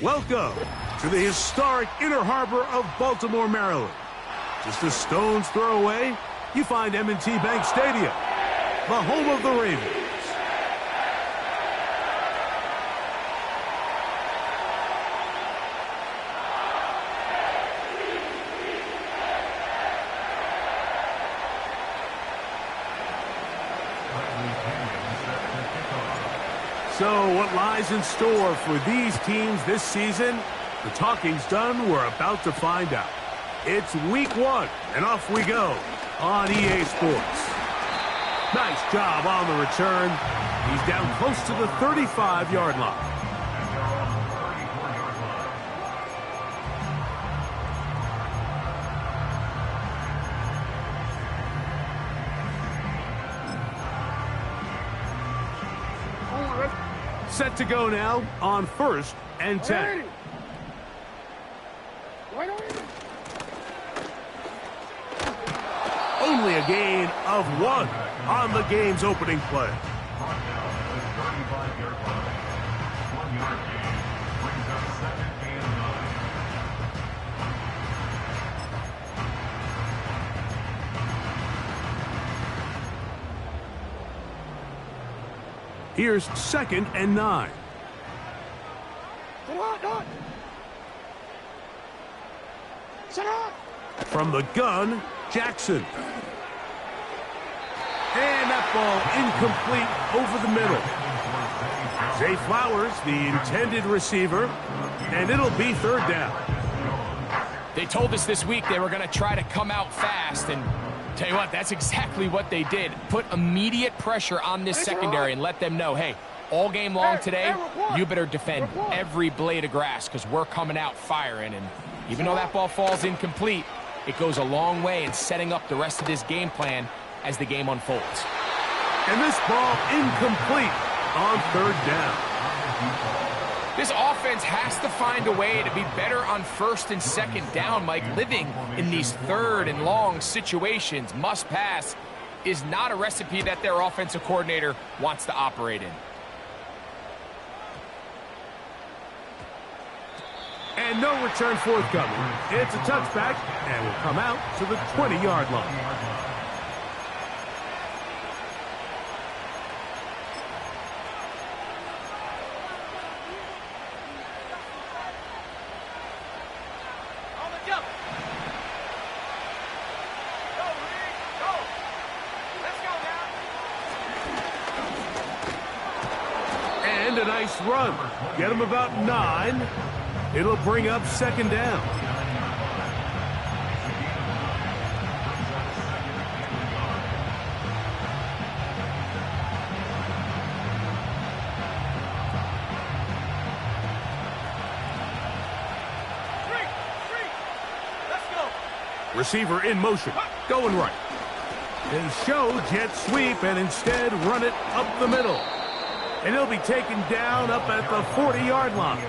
Welcome to the historic Inner Harbor of Baltimore, Maryland. Just a stone's throw away, you find M&T Bank Stadium, the home of the Ravens. So what lies in store for these teams this season? The talking's done. We're about to find out. It's week 1, and off we go on EA Sports. Nice job on the return. He's down close to the 35-yard line. Set to go now on 1st and 10. Only a gain of 1 on the game's opening play. Here's 2nd and 9. From the gun, Jackson. And that ball incomplete over the middle. Zay Flowers, the intended receiver, and it'll be 3rd down. They told us this week they were going to try to come out fast, and tell you what, that's exactly what they did. Put immediate pressure on this secondary and let them know, hey, all game long today, you better defend every blade of grass because we're coming out firing. And even though that ball falls incomplete, it goes a long way in setting up the rest of this game plan as the game unfolds. And this ball incomplete on 3rd down. This offense has to find a way to be better on 1st and 2nd down, Mike. Living in these 3rd and long situations, must pass, is not a recipe that their offensive coordinator wants to operate in. And no return forthcoming. It's a touchback, and will come out to the 20-yard line. And a nice run. Get him about 9. It'll bring up 2nd down. Receiver in motion, going right. They show jet sweep and instead run it up the middle. And he'll be taken down up at the 40-yard line.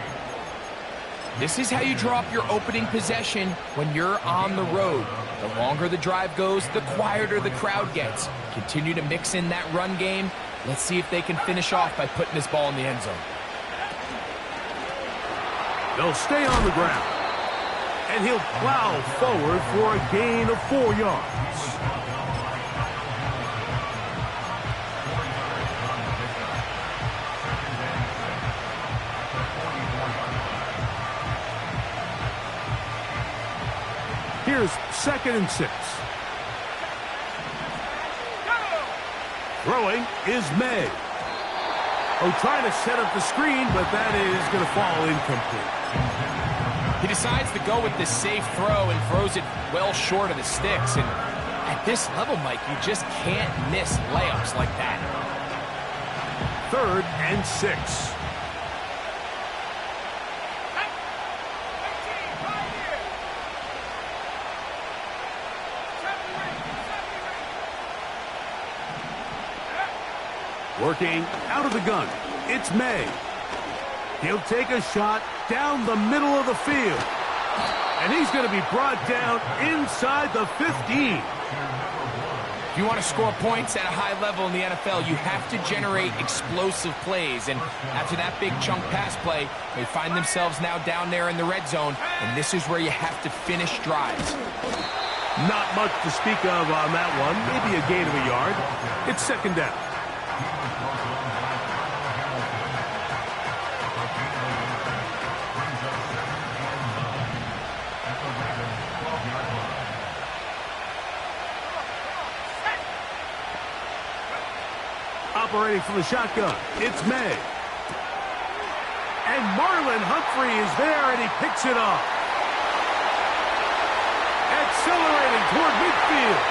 This is how you drop your opening possession when you're on the road. The longer the drive goes, the quieter the crowd gets. Continue to mix in that run game. Let's see if they can finish off by putting this ball in the end zone. They'll stay on the ground. And he'll plow forward for a gain of 4 yards. Here's 2nd and 6. Throwing is May. Oh, trying to set up the screen, but that is going to fall incomplete. He decides to go with this safe throw and throws it well short of the sticks. And at this level, Mike, you just can't miss layups like that. 3rd and 6. Working out of the gun, it's May. He'll take a shot down the middle of the field. And he's going to be brought down inside the 15. you want to score points at a high level in the NFL, you have to generate explosive plays. And after that big chunk pass play, they find themselves now down there in the red zone, and this is where you have to finish drives. Not much to speak of on that one. Maybe a gain of a yard. It's second down. Operating from the shotgun, it's May. And Marlon Humphrey is there, and he picks it up. Accelerating toward midfield.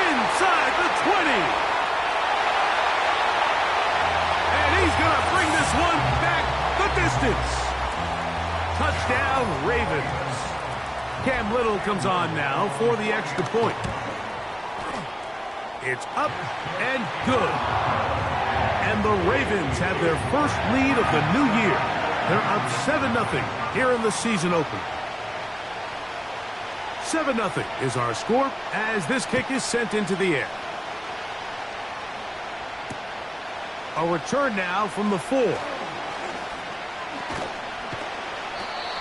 Inside the 20. And he's going to bring this one back the distance. Touchdown, Ravens. Cam Little comes on now for the extra point. It's up and good. And the Ravens have their first lead of the new year. They're up 7-0 here in the season opener. 7-0 is our score as this kick is sent into the air. A return now from the 4.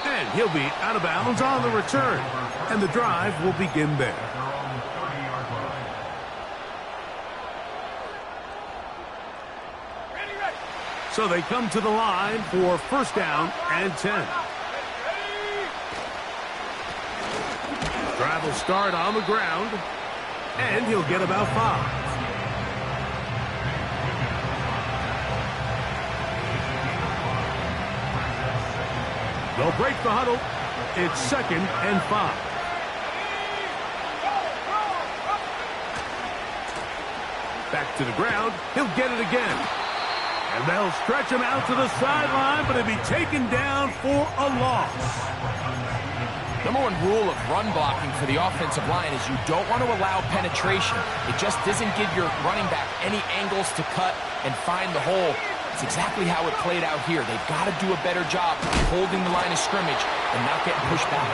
And he'll be out of bounds on the return. And the drive will begin there. So they come to the line for first down and 10. Drive will start on the ground, and he'll get about 5. They'll break the huddle. It's second and 5. Back to the ground. He'll get it again. And they'll stretch him out to the sideline, but he'll be taken down for a loss. Number one rule of run blocking for the offensive line is you don't want to allow penetration. It just doesn't give your running back any angles to cut and find the hole. It's exactly how it played out here. They've got to do a better job holding the line of scrimmage and not getting pushed back.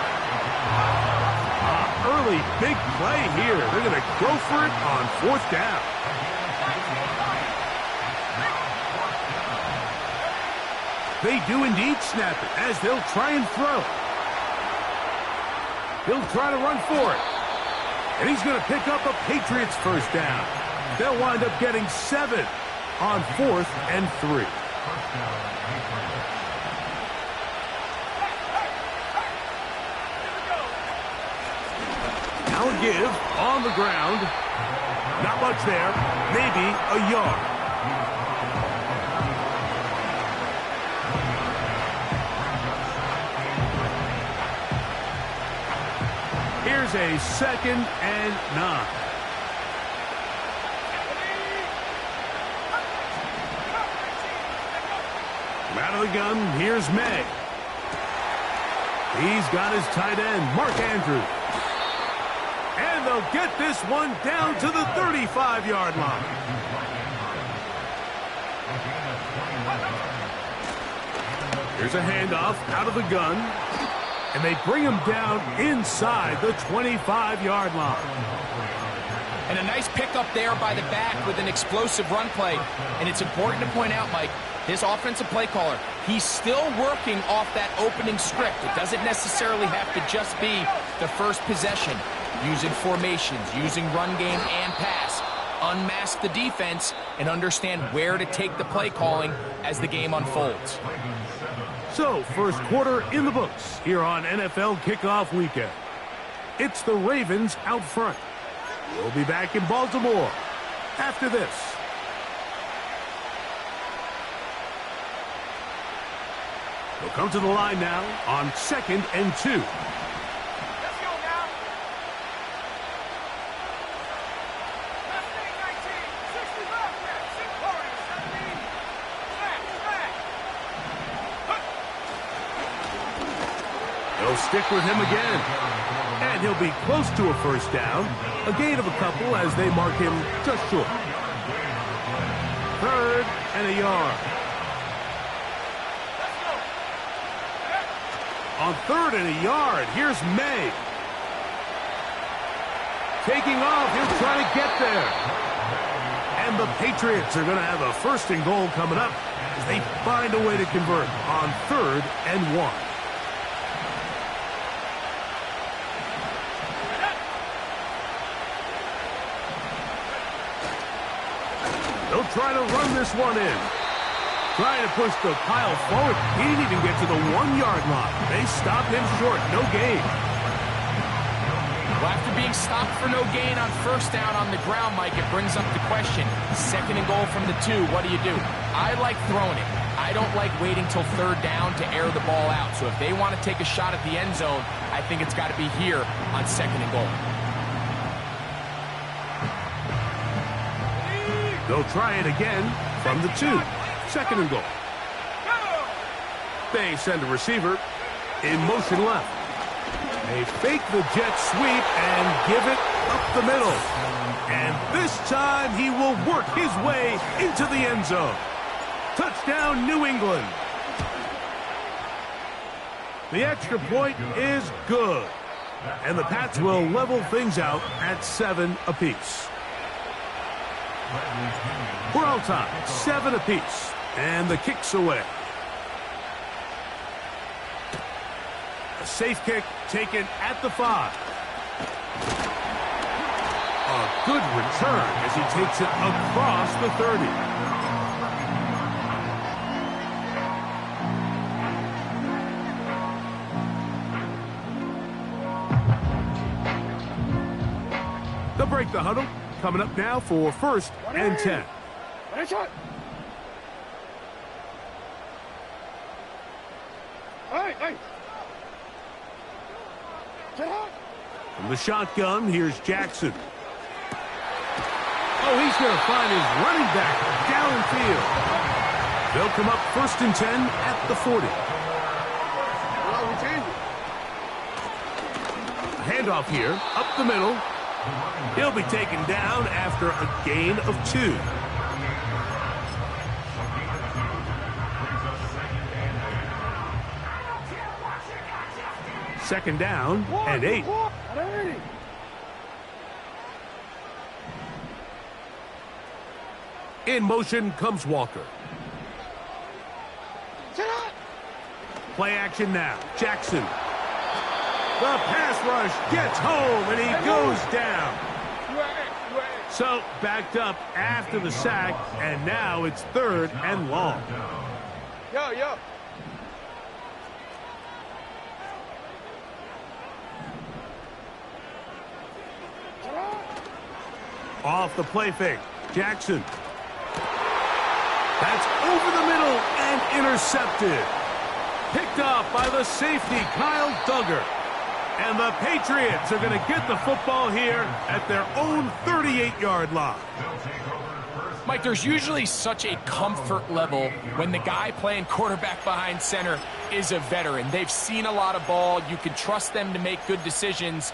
Early big play here. They're going to go for it on fourth down. They do indeed snap it as they'll try and throw. He'll try to run for it. And he's going to pick up a Patriots first down. They'll wind up getting 7 on 4th and 3. Now a give on the ground. Not much there. Maybe a yard. Here's a second and 9. Out of the gun, here's May. He's got his tight end, Mark Andrews. And they'll get this one down to the 35-yard line. Here's a handoff out of the gun. And they bring him down inside the 25-yard line. And a nice pickup there by the back with an explosive run play. And it's important to point out, Mike, this offensive play caller, he's still working off that opening script. It doesn't necessarily have to just be the first possession. Using formations, using run game and pass. Unmask the defense and understand where to take the play calling as the game unfolds. So, first quarter in the books here on NFL Kickoff Weekend. It's the Ravens out front. We'll be back in Baltimore after this. They'll come to the line now on 2nd and 2. They'll stick with him again. And he'll be close to a first down. A gain of a couple as they mark him just short. 3rd and a yard. On 3rd and a yard, here's May. Taking off, he'll try to get there. And the Patriots are going to have a 1st and goal coming up as they find a way to convert on 3rd and 1. They'll try to run this one in. Trying to push the pile forward. He didn't even get to the 1-yard line. They stopped him short. No gain. Well, after being stopped for no gain on 1st down on the ground, Mike, it brings up the question. 2nd and goal from the 2. What do? I like throwing it. I don't like waiting till 3rd down to air the ball out. So if they want to take a shot at the end zone, I think it's got to be here on 2nd and goal. They'll try it again from the 2. 2nd and goal. They send a receiver in motion left. They fake the jet sweep and give it up the middle. And this time he will work his way into the end zone. Touchdown, New England. The extra point is good. And the Pats will level things out at 7 apiece. We're all tied, 7 apiece. And the kick's away. A safe kick taken at the 5. A good return as he takes it across the 30. They'll break the huddle. Coming up now for 1st and 10. From the shotgun, here's Jackson. Oh, he's going to find his running back downfield. They'll come up 1st and 10 at the 40. A handoff here, up the middle. He'll be taken down after a gain of 2. Second down and 8. In motion comes Walker. Play action now. Jackson. The pass rush gets home and he goes down. So backed up after the sack, and now it's 3rd and long. Off the play fake. Jackson. That's over the middle and intercepted. Picked off by the safety, Kyle Duggar. And the Patriots are going to get the football here at their own 38-yard line. Mike, there's usually such a comfort level when the guy playing quarterback behind center is a veteran. They've seen a lot of ball. You can trust them to make good decisions.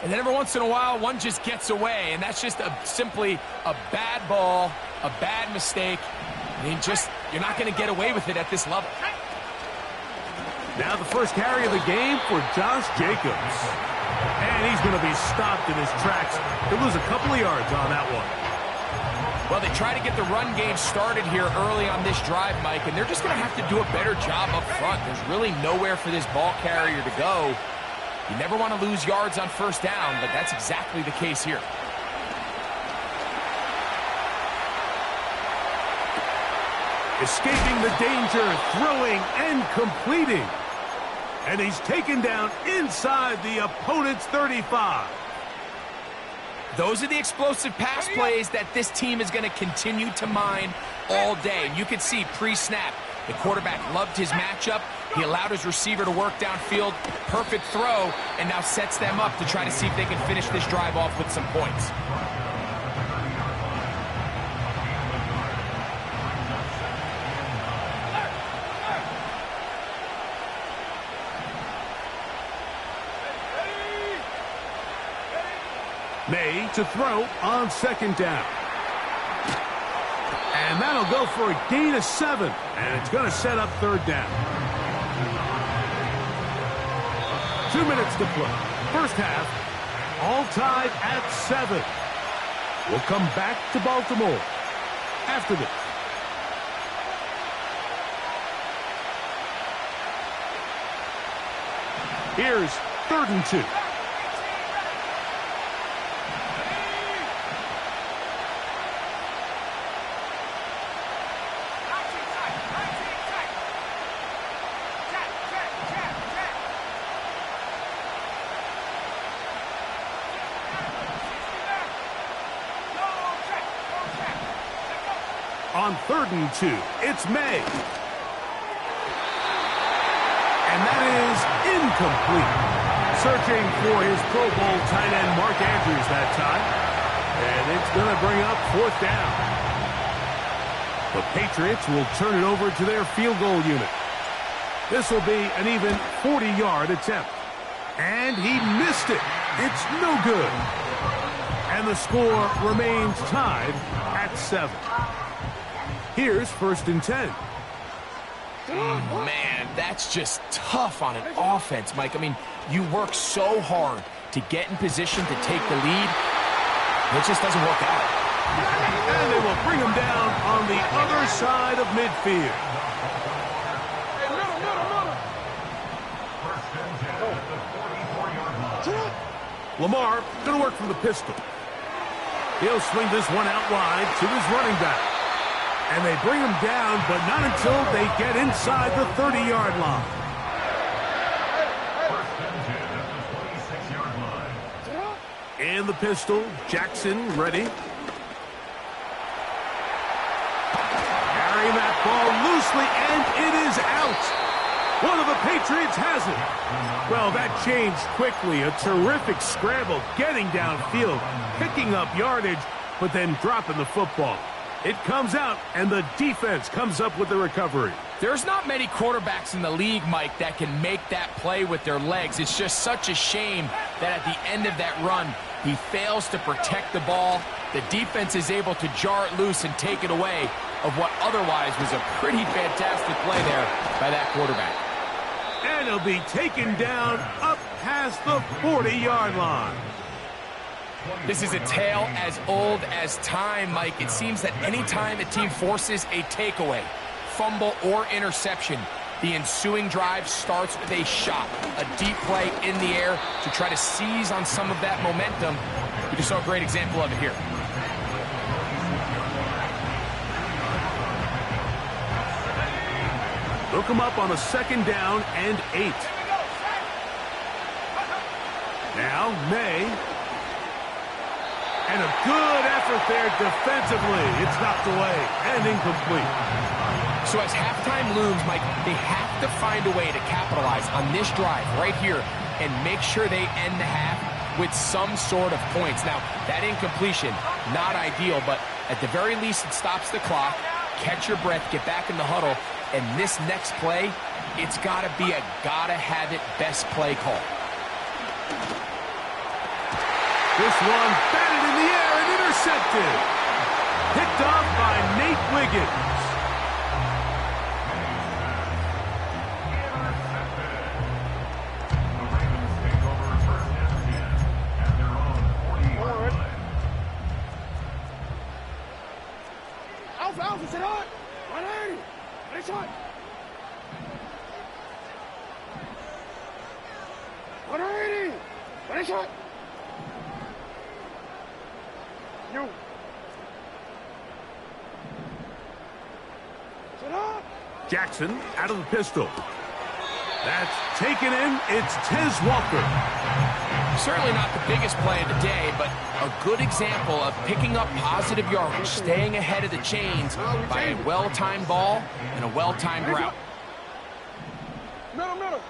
And then every once in a while, one just gets away. And that's just simply a bad ball, a bad mistake. I mean, you're not going to get away with it at this level. Now the first carry of the game for Josh Jacobs. And he's going to be stopped in his tracks. He'll lose a couple of yards on that one. Well, they try to get the run game started here early on this drive, Mike, and they're just going to have to do a better job up front. There's really nowhere for this ball carrier to go. You never want to lose yards on 1st down, but that's exactly the case here. Escaping the danger, throwing and completing. And he's taken down inside the opponent's 35. Those are the explosive pass plays that this team is going to continue to mine all day. You can see pre-snap, the quarterback loved his matchup. He allowed his receiver to work downfield. Perfect throw, and now sets them up to try to see if they can finish this drive off with some points. May to throw on 2nd down. And that'll go for a gain of 7. And it's going to set up 3rd down. 2 minutes to play. First half. All tied at 7. We'll come back to Baltimore after this. Here's 3rd and 2. On 3rd and 2, it's May. And that is incomplete. Searching for his Pro Bowl tight end Mark Andrews that time. And it's going to bring up 4th down. The Patriots will turn it over to their field goal unit. This will be an even 40-yard attempt. And he missed it. It's no good. And the score remains tied at 7. Here's 1st and 10. Man, that's just tough on an offense, Mike. I mean, you work so hard to get in position to take the lead. It just doesn't work out. And they will bring him down on the other side of midfield. Lamar going to work from the pistol. He'll swing this one out wide to his running back. And they bring him down, but not until they get inside the 30-yard line. In the pistol, Jackson ready. Carrying that ball loosely, and it is out. One of the Patriots has it. Well, that changed quickly. A terrific scramble, getting downfield, picking up yardage, but then dropping the football. It comes out, and the defense comes up with the recovery. There's not many quarterbacks in the league, Mike, that can make that play with their legs. It's just such a shame that at the end of that run, he fails to protect the ball. The defense is able to jar it loose and take it away of what otherwise was a pretty fantastic play there by that quarterback. And he'll be taken down up past the 40-yard line. This is a tale as old as time, Mike. It seems that anytime a team forces a takeaway, fumble, or interception, the ensuing drive starts with a shot, a deep play in the air to try to seize on some of that momentum. We just saw a great example of it here. They'll come up on a 2nd down and 8. Now, May. And a good effort there defensively. It's knocked away and incomplete. So as halftime looms, Mike, they have to find a way to capitalize on this drive right here and make sure they end the half with some sort of points. Now, that incompletion, not ideal, but at the very least it stops the clock. Catch your breath, get back in the huddle, and this next play, it's got to be a gotta-have-it best play call. This one batted in the air and intercepted. Picked off by Nate Wiggins. Alpha, sit on. 180. Nice shot. 180. Nice shot. You. Sit up. Jackson out of the pistol. That's taken in. It's Tez Walker. Certainly not the biggest play of the day, but a good example of picking up positive yardage, staying ahead of the chains by a well-timed ball and a well-timed route. Middle.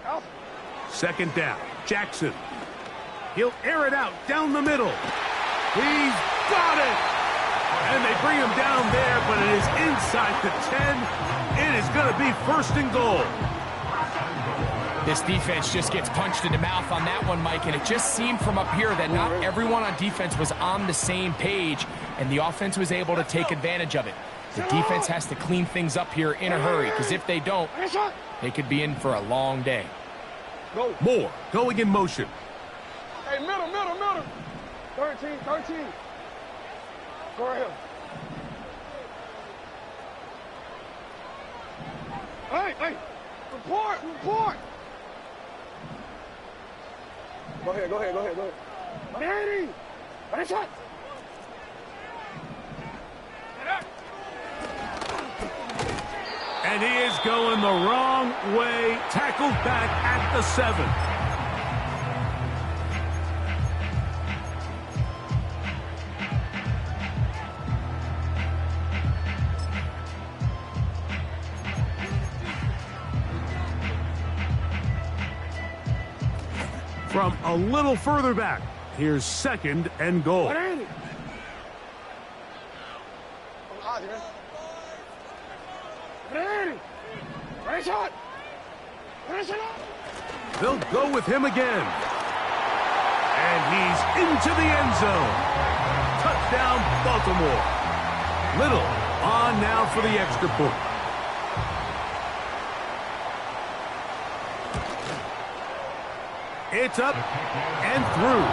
Out. 2nd down. Jackson. He'll air it out down the middle. He's got it! And they bring him down there, but it is inside the 10. It is going to be 1st and goal. This defense just gets punched in the mouth on that one, Mike, and it just seemed from up here that not everyone on defense was on the same page, and the offense was able to take advantage of it. The defense has to clean things up here in a hurry, because if they don't, they could be in for a long day. Moore going in motion. Hey, middle. 13. Go right here. Hey, report. Go ahead. 180. Ready, shot. And he is going the wrong way. Tackled back at the 7. From a little further back, here's 2nd and goal. 180. Ready, shot. They'll go with him again. And he's into the end zone. Touchdown, Baltimore. Little on now for the extra point. It's up and through.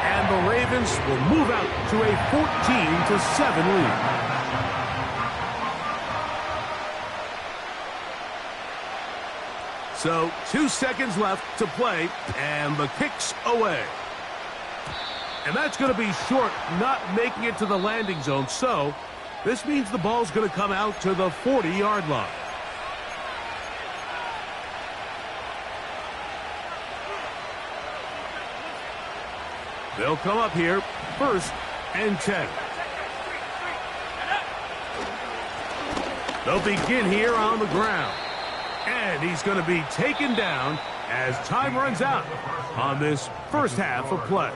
And the Ravens will move out to a 14-7 lead. So 2 seconds left to play, and the kick's away. And that's going to be short, not making it to the landing zone. So this means the ball's going to come out to the 40-yard line. They'll come up here, 1st and 10. They'll begin here on the ground. And he's going to be taken down as time runs out on this first half of play.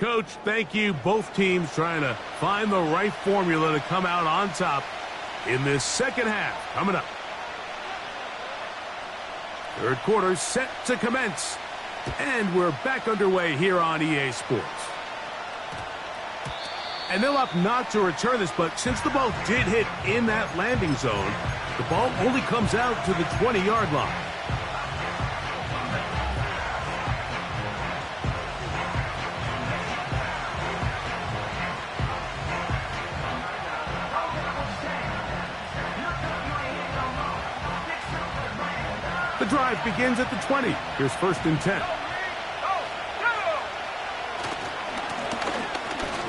Coach, thank you. Both teams trying to find the right formula to come out on top in this second half. Coming up. Third quarter set to commence. And we're back underway here on EA Sports. And they'll opt not to return this, but since the ball did hit in that landing zone, the ball only comes out to the 20-yard line. The drive begins at the 20. Here's 1st and 10.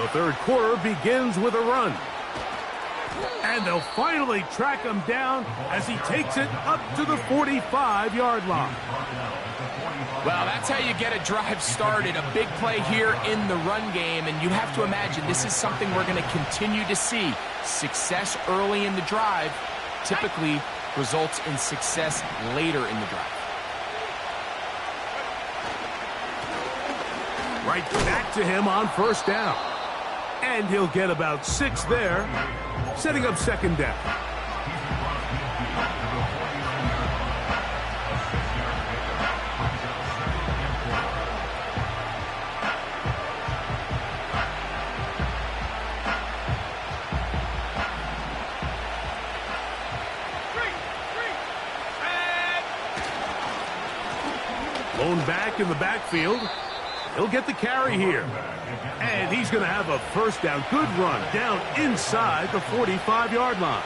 The third quarter begins with a run. And they'll finally track him down as he takes it up to the 45-yard line. Well, that's how you get a drive started. A big play here in the run game, and you have to imagine this is something we're going to continue to see. Success early in the drive typically results in success later in the drive. Right back to him on 1st down. And he'll get about 6 there, setting up 2nd down. Blown back in the backfield. He'll get the carry here. And he's going to have a 1st down. Good run down inside the 45-yard line.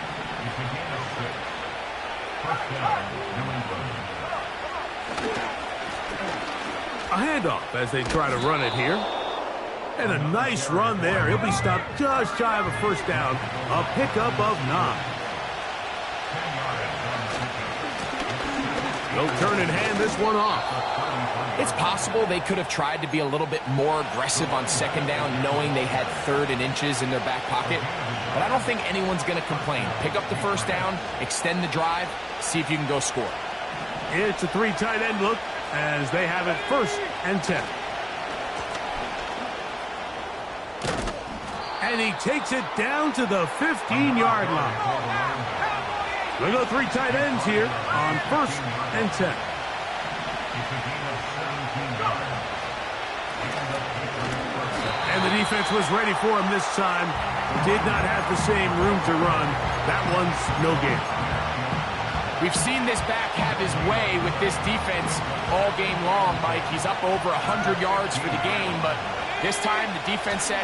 A handoff as they try to run it here. And a nice run there. He'll be stopped just shy of a 1st down. A pickup of 9. They'll turn and hand this one off. It's possible they could have tried to be a little bit more aggressive on second down, knowing they had 3rd and inches in their back pocket. But I don't think anyone's going to complain. Pick up the first down, extend the drive, see if you can go score. It's a 3 tight end look as they have it 1st and 10. And he takes it down to the 15-yard line. We'll go 3 tight ends here on 1st and 10. And the defense was ready for him this time. Did not have the same room to run. That one's no gain. We've seen this back have his way with this defense all game long, Mike. He's up over 100 yards for the game, but this time the defense said,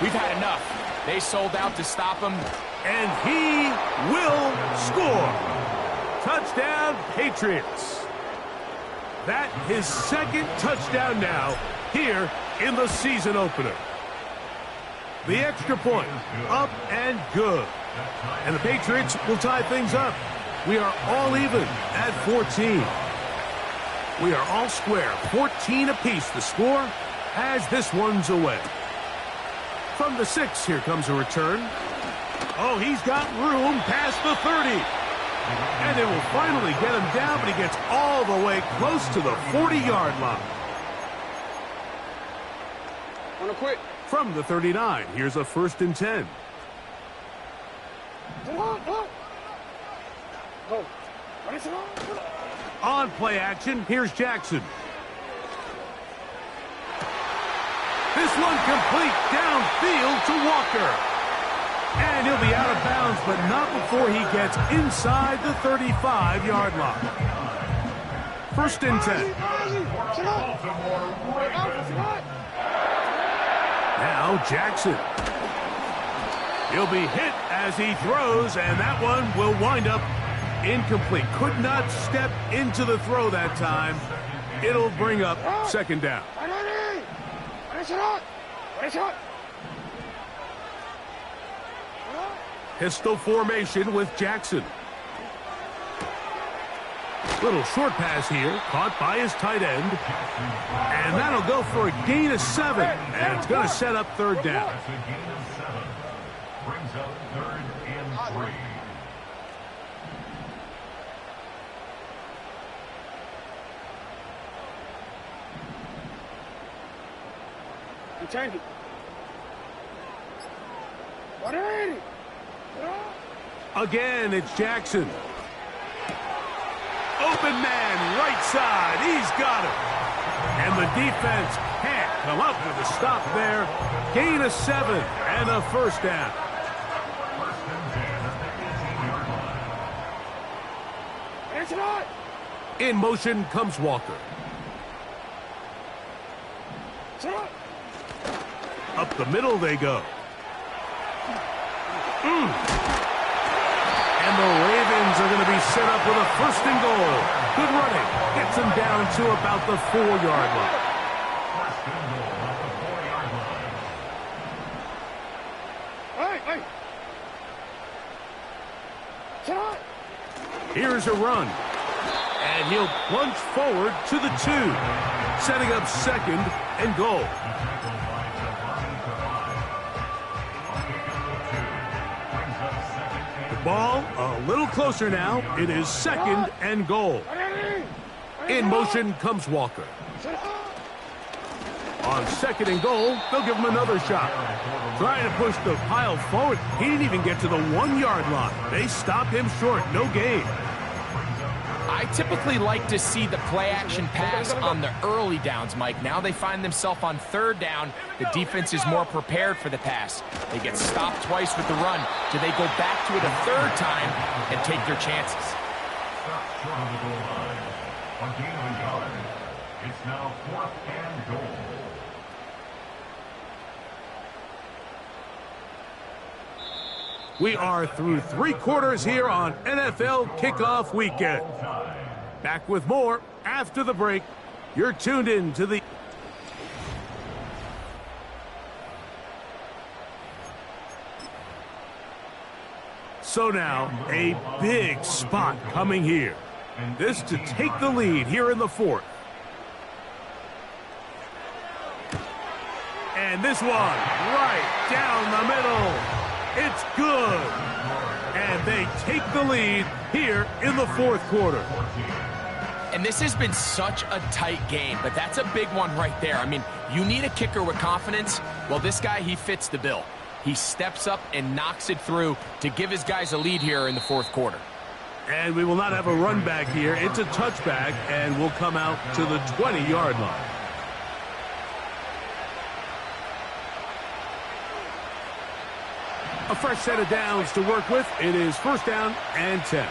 we've had enough. They sold out to stop him. And he will score. Touchdown, Patriots. That his 2nd touchdown now here in the season opener. The extra point, up and good. And the Patriots will tie things up. We are all even at 14. We are all square, 14 apiece. The score as this one's away. From the 6, here comes a return. Oh, he's got room past the 30. And it will finally get him down, but he gets all the way close to the 40-yard line. Wanna quit? From the 39, here's a 1st and 10. Go. On play action, here's Jackson. This one complete downfield to Walker. And he'll be out of bounds, but not before he gets inside the 35-yard line. 1st and 10. Now Jackson. He'll be hit as he throws, and that one will wind up incomplete. Could not step into the throw that time. It'll bring up 2nd down. Pistol formation with Jackson. Little short pass here, caught by his tight end. And that'll go for a gain of 7. And it's going to set up 3rd down. Brings up 3rd and 3. You change it. Again, it's Jackson. Open man, right side. He's got it. And the defense can't come up with a stop there. Gain of 7 and a 1st down. In motion comes Walker. Up the middle they go. And the Ravens are going to be set up with a 1st and goal. Good running. Gets them down to about the 4-yard line. Here's a run. And he'll plunge forward to the 2. Setting up 2nd and goal. Ball a little closer now. It is 2nd and goal. In motion comes Walker. On 2nd and goal, they'll give him another shot. Trying to push the pile forward. He didn't even get to the 1-yard line. They stop him short. No gain. I typically like to see the play-action pass on the early downs, Mike. Now they find themselves on 3rd down. The defense is more prepared for the pass. They get stopped twice with the run. Do they go back to it a 3rd time and take their chances? Stop short of the goal line. A gain of a yard. It's now 4th and goal. We are through 3 quarters here on NFL Kickoff Weekend. Back with more after the break. You're tuned in to the... So now, a big spot coming here. This to take the lead here in the fourth. And this one right down the middle. It's good. And they take the lead here in the fourth quarter. And this has been such a tight game, but that's a big one right there. I mean, you need a kicker with confidence. Well, this guy, he fits the bill. He steps up and knocks it through to give his guys a lead here in the fourth quarter. And we will not have a run back here. It's a touchback, and we'll come out to the 20-yard line. A fresh set of downs to work with. It is first down and 10.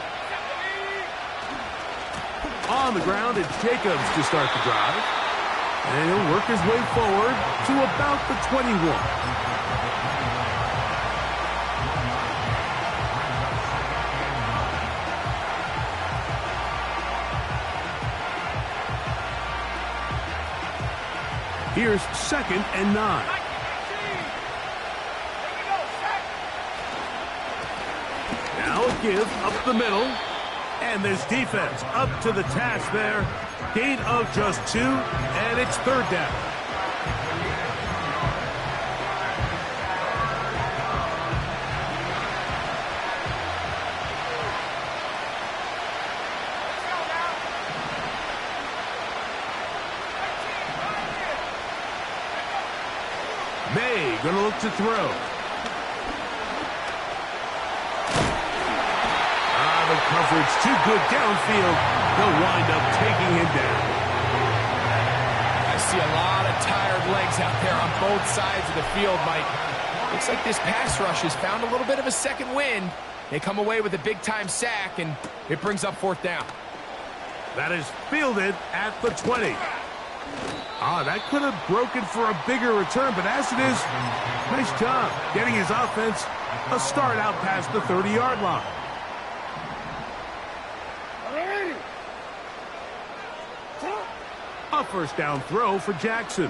On the ground, it's Jacobs to start the drive. And he'll work his way forward to about the 21. Here's second and 9. Now a give up the middle. And this defense up to the task there. Gain of just 2, and it's third down. May gonna look to throw. The coverage too good downfield. They'll wind up taking him down. I see a lot of tired legs out there on both sides of the field, Mike. Looks like this pass rush has found a little bit of a second wind. They come away with a big-time sack, and it brings up fourth down. That is fielded at the 20. That could have broken for a bigger return, but as it is, nice job getting his offense a start out past the 30-yard line. A first down throw for Jackson.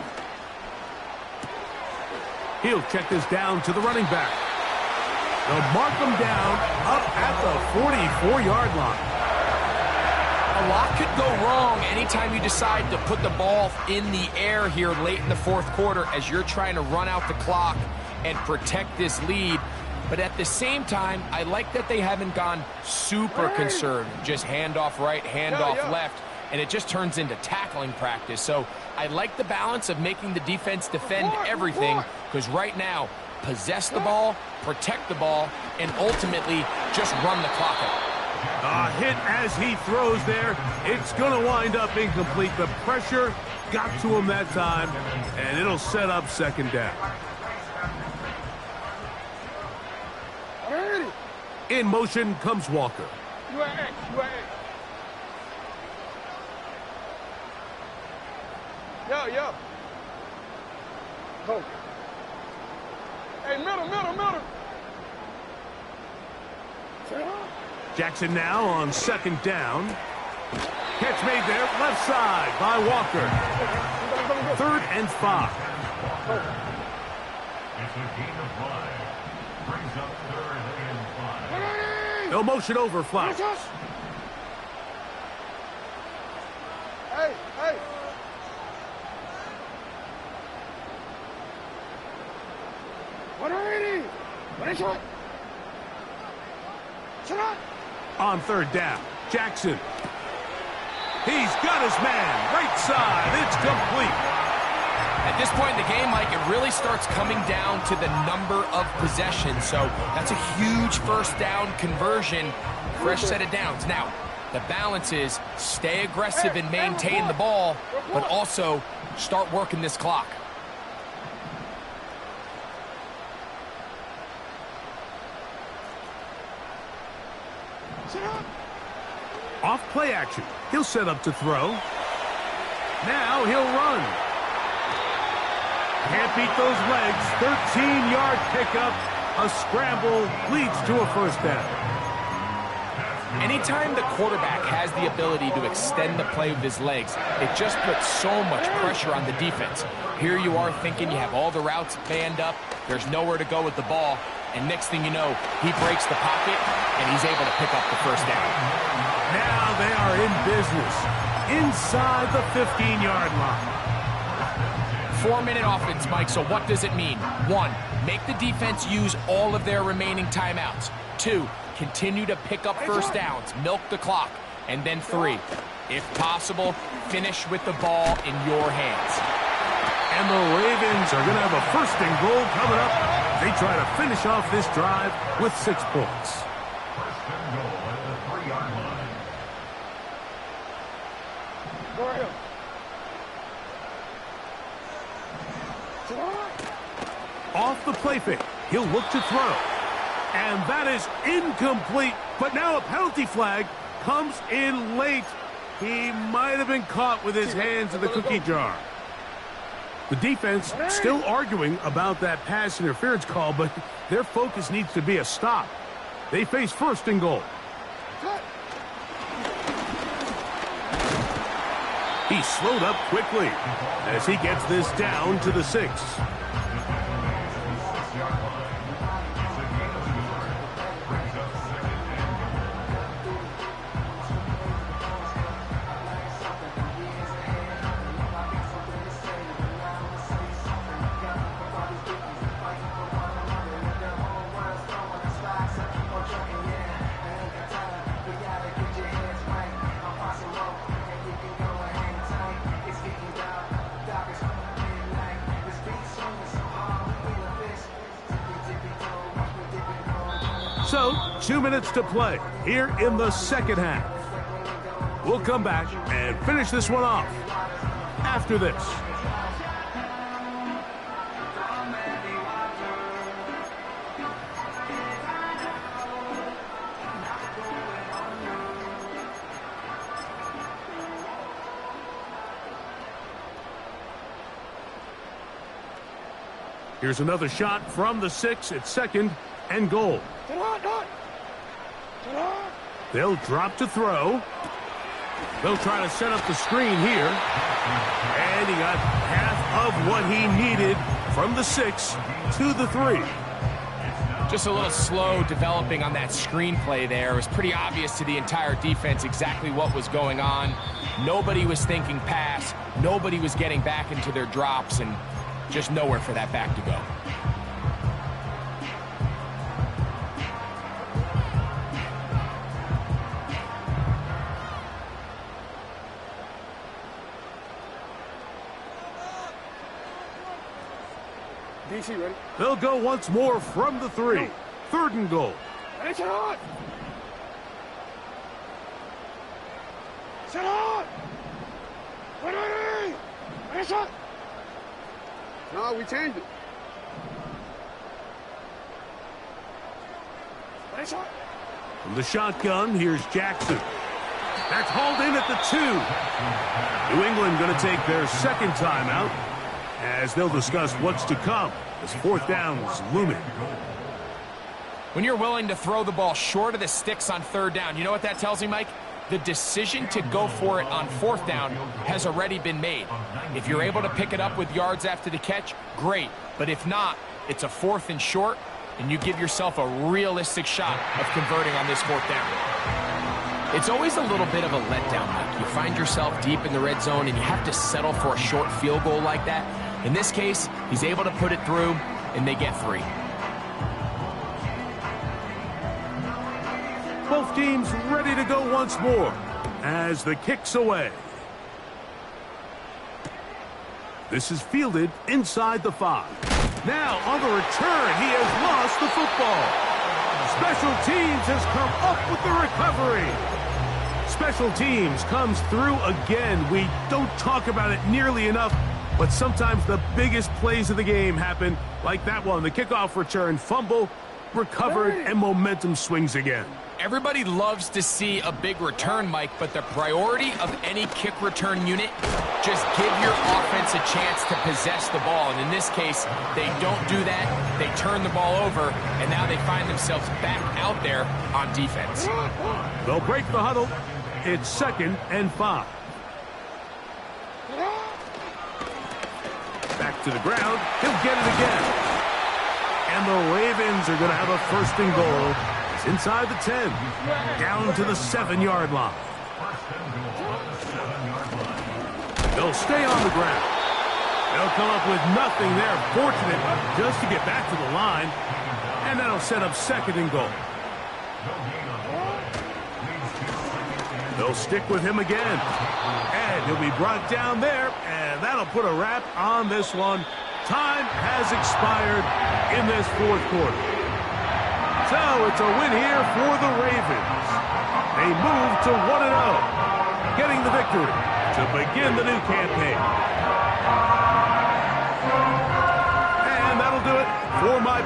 He'll check this down to the running back. They'll mark him down up at the 44-yard line. A lot could go wrong anytime you decide to put the ball in the air here late in the fourth quarter as you're trying to run out the clock and protect this lead. But at the same time, I like that they haven't gone super conservative. Just handoff right, handoff left. And it just turns into tackling practice. So I like the balance of making the defense defend everything, because right now, possess the ball, protect the ball, and ultimately just run the clock out. A hit as he throws there. It's going to wind up incomplete. The pressure got to him that time, and it'll set up second down. In motion comes Walker. Yo. Oh. Hey, middle. Jackson now on second down. Catch made there, left side by Walker. 3rd and 5. It's a gain of 5. Brings up 3rd and 5. No motion over flat. Hey. On 3rd down, Jackson. He's got his man, right side, it's complete. At this point in the game, Mike, it really starts coming down to the number of possessions. So that's a huge first down conversion, fresh set of downs. Now, the balance is stay aggressive and maintain the ball, but also start working this clock. Off play action. He'll set up to throw. Now he'll run. Can't beat those legs. 13-yard pickup. A scramble leads to a first down. Anytime the quarterback has the ability to extend the play with his legs, it just puts so much pressure on the defense. Here you are thinking you have all the routes banned up. There's nowhere to go with the ball. And next thing you know, he breaks the pocket, and he's able to pick up the first down. Now they are in business inside the 15-yard line. 4-minute offense, Mike, so what does it mean? 1, make the defense use all of their remaining timeouts. 2, continue to pick up first downs, milk the clock. And then 3, if possible, finish with the ball in your hands. And the Ravens are going to have a 1st and goal coming up. They try to finish off this drive with 6 points. 1st and goal at the 3-yard line. Go ahead. Off the play fake. He'll look to throw. And that is incomplete. But now a penalty flag comes in late. He might have been caught with his hands in the cookie jar. The defense still arguing about that pass interference call, but their focus needs to be a stop. They face 1st and goal. He slowed up quickly as he gets this down to the 6. So, 2 minutes to play here in the 2nd half. We'll come back and finish this one off after this. Here's another shot from the 6 at 2nd and goal. They'll drop to throw. They'll try to set up the screen here. And he got half of what he needed from the 6 to the 3. Just a little slow developing on that screenplay there. It was pretty obvious to the entire defense exactly what was going on. Nobody was thinking pass. Nobody was getting back into their drops, and just nowhere for that back to go. DC ready? They'll go once more from the 3. 3rd and goal. Sit on! Sit on! Ready! Ready, shot! No, we changed it. Ready, shot! From the shotgun, here's Jackson. That's hauled in at the 2. New England going to take their 2nd timeout as they'll discuss what's to come as 4th down is looming. When you're willing to throw the ball short of the sticks on 3rd down, you know what that tells me, Mike? The decision to go for it on 4th down has already been made. If you're able to pick it up with yards after the catch, great. But if not, it's a 4th and short, and you give yourself a realistic shot of converting on this 4th down. It's always a little bit of a letdown, Mike. You find yourself deep in the red zone, and you have to settle for a short field goal like that. In this case, he's able to put it through, and they get 3. Both teams ready to go once more as the kick's away. This is fielded inside the 5. Now on the return, he has lost the football. Special teams has come up with the recovery. Special teams comes through again. We don't talk about it nearly enough, but sometimes the biggest plays of the game happen like that one. The kickoff return, fumble, recovered, and momentum swings again. Everybody loves to see a big return, Mike, but the priority of any kick return unit, just give your offense a chance to possess the ball. And in this case, they don't do that. They turn the ball over, and now they find themselves back out there on defense. They'll break the huddle. It's 2nd and 5. Back to the ground. He'll get it again. And the Ravens are going to have a 1st and goal It's inside the 10. Down to the 7-yard line. They'll stay on the ground. They'll come up with nothing there. Fortunate just to get back to the line. And that'll set up 2nd and goal. They'll stick with him again. And he'll be brought down there. And that'll put a wrap on this one. Time has expired in this 4th quarter. So it's a win here for the Ravens. They move to 1-0, getting the victory to begin the new campaign. And that'll do it for my